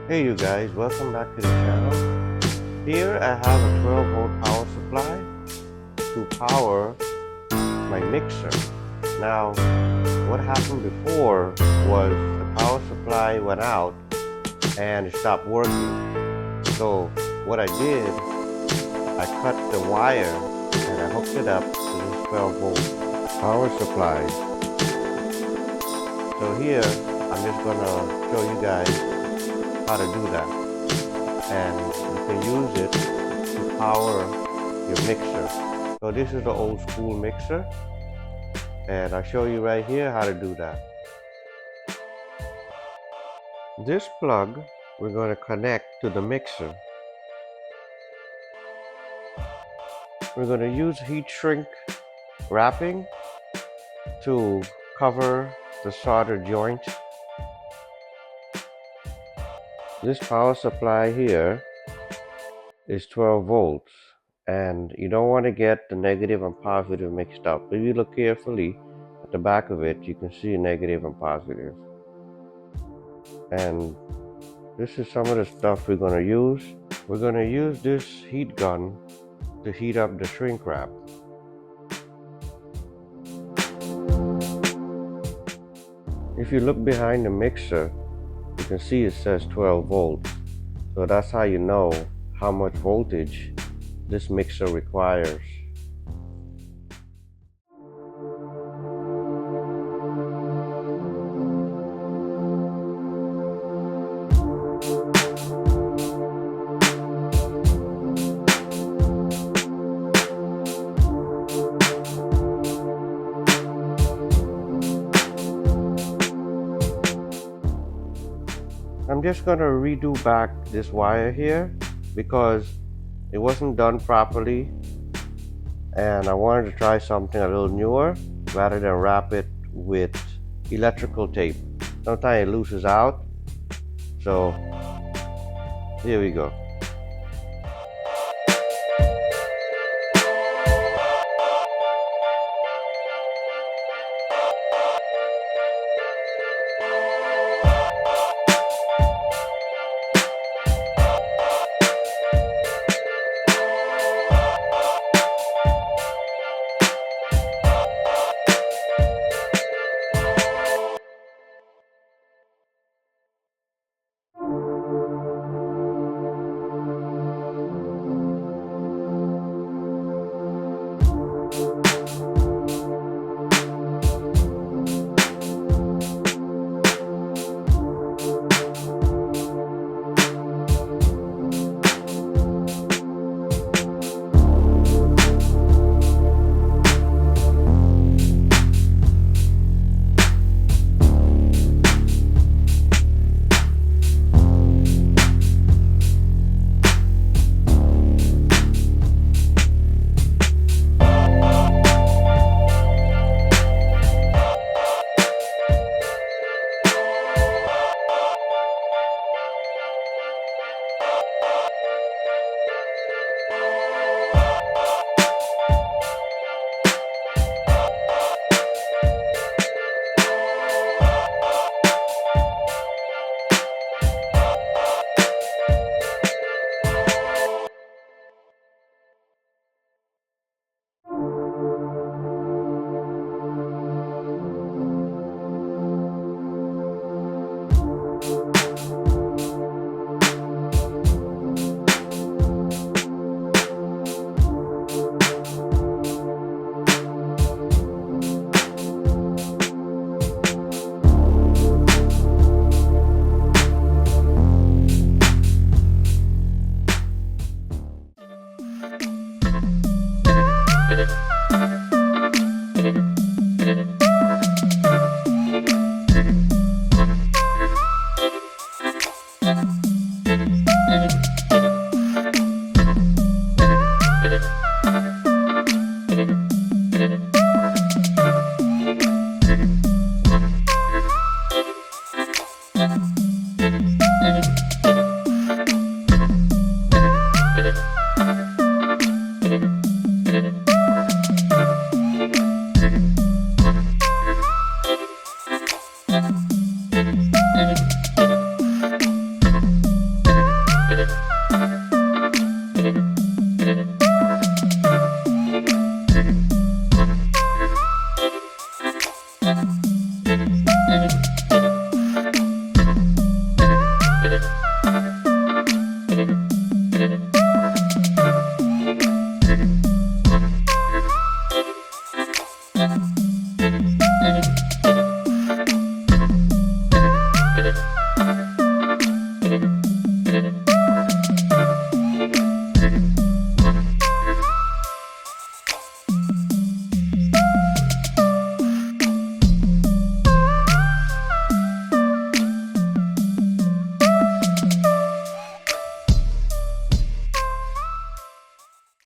Hey you guys, welcome back to the channel. Here I have a 12 volt power supply to power my mixer. Now what happened before was the power supply went out and it stopped working. So what I did, I cut the wire and I hooked it up to this 12 volt power supply. So here I'm just gonna show you guys how to do that, and you can use it to power your mixer. So this is the old school mixer, and I'll show you right here how to do that. This plug we're going to connect to the mixer. We're going to use heat shrink wrapping to cover the solder joint. This power supply here is 12 volts, and you don't want to get the negative and positive mixed up. If you look carefully at the back of it, you can see negative and positive. And this is some of the stuff we're going to use. We're going to use this heat gun to heat up the shrink wrap. If you look behind the mixer, you can see it says 12 volts. So that's how you know how much voltage this mixer requires. I'm just going to redo back this wire here because it wasn't done properly, and I wanted to try something a little newer rather than wrap it with electrical tape. Sometimes it loses out, so here we go.